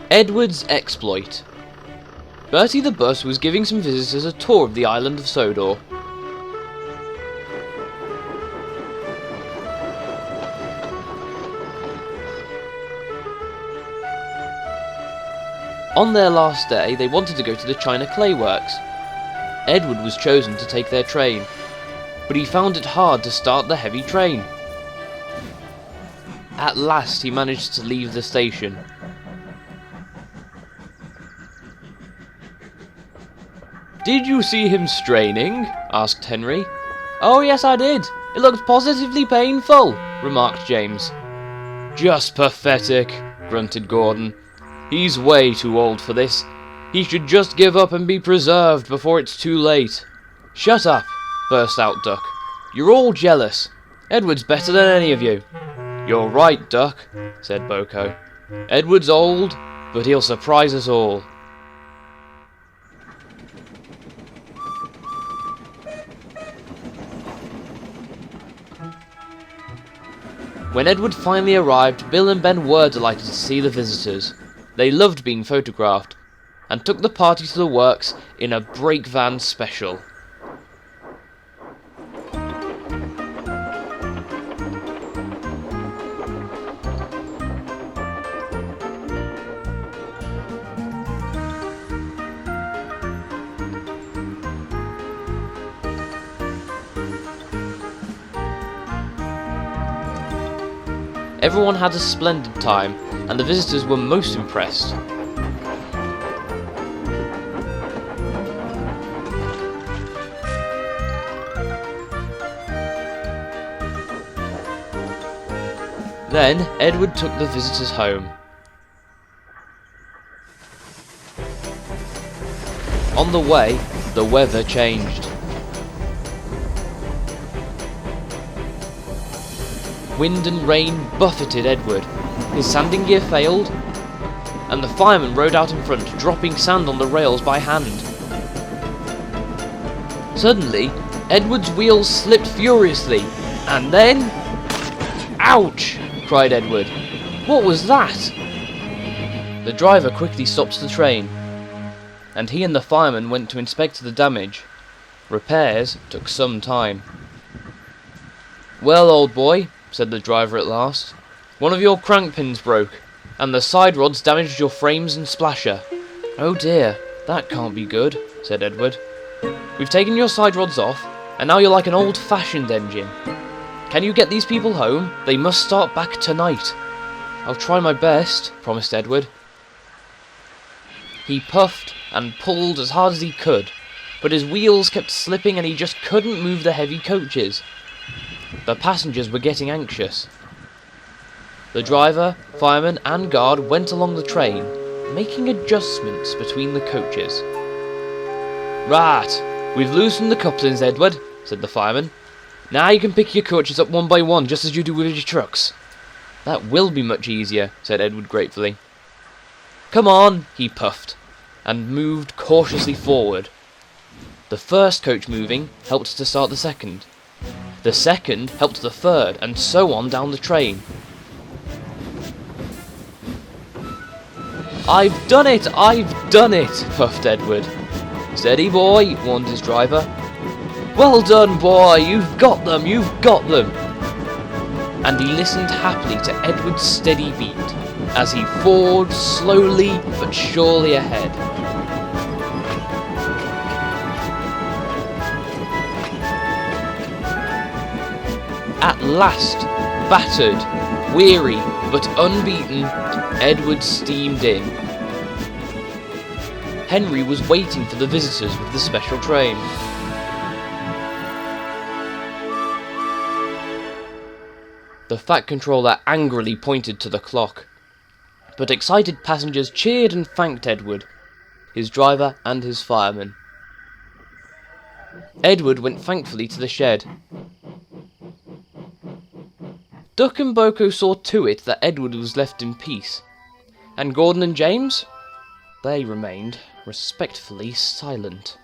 Edward's exploit. Bertie the bus was giving some visitors a tour of the island of Sodor. On their last day, they wanted to go to the China Clay Works. Edward was chosen to take their train, but he found it hard to start the heavy train. At last he managed to leave the station. "Did you see him straining?" asked Henry. "Oh yes, I did. It looked positively painful," remarked James. "Just pathetic," grunted Gordon. "He's way too old for this. He should just give up and be preserved before it's too late." "Shut up," burst out Duck. "You're all jealous. Edward's better than any of you." "You're right, Duck," said Boko. "Edward's old, but he'll surprise us all." When Edward finally arrived, Bill and Ben were delighted to see the visitors. They loved being photographed, and took the party to the works in a brake van special. Everyone had a splendid time, and the visitors were most impressed. Then Edward took the visitors home. On the way, the weather changed. Wind and rain buffeted Edward. His sanding gear failed, and the fireman rode out in front, dropping sand on the rails by hand. Suddenly, Edward's wheels slipped furiously, and then... "Ouch!" cried Edward. "What was that?" The driver quickly stopped the train, and he and the fireman went to inspect the damage. Repairs took some time. "Well, old boy," said the driver at last, "one of your crank pins broke, and the side rods damaged your frames and splasher." "Oh dear, that can't be good," said Edward. "We've taken your side rods off, and now you're like an old-fashioned engine. Can you get these people home? They must start back tonight." "I'll try my best," promised Edward. He puffed and pulled as hard as he could, but his wheels kept slipping and he just couldn't move the heavy coaches. The passengers were getting anxious. The driver, fireman and guard went along the train, making adjustments between the coaches. "Right, we've loosened the couplings, Edward," said the fireman. "Now you can pick your coaches up one by one, just as you do with your trucks." "That will be much easier," said Edward gratefully. "Come on," he puffed, and moved cautiously forward. The first coach moving helped to start the second. The second helped the third, and so on down the train. I've done it! I've done it!" puffed Edward. "Steady, boy," warned his driver. "Well done, boy! You've got them! You've got them!" And he listened happily to Edward's steady beat, as he forged slowly but surely ahead. At last, battered, weary, but unbeaten, Edward steamed in. Henry was waiting for the visitors with the special train. The Fat Controller angrily pointed to the clock. but excited passengers cheered and thanked Edward, his driver and his fireman. Edward went thankfully to the shed. Duck and Boko saw to it that Edward was left in peace, and Gordon and James? They remained respectfully silent.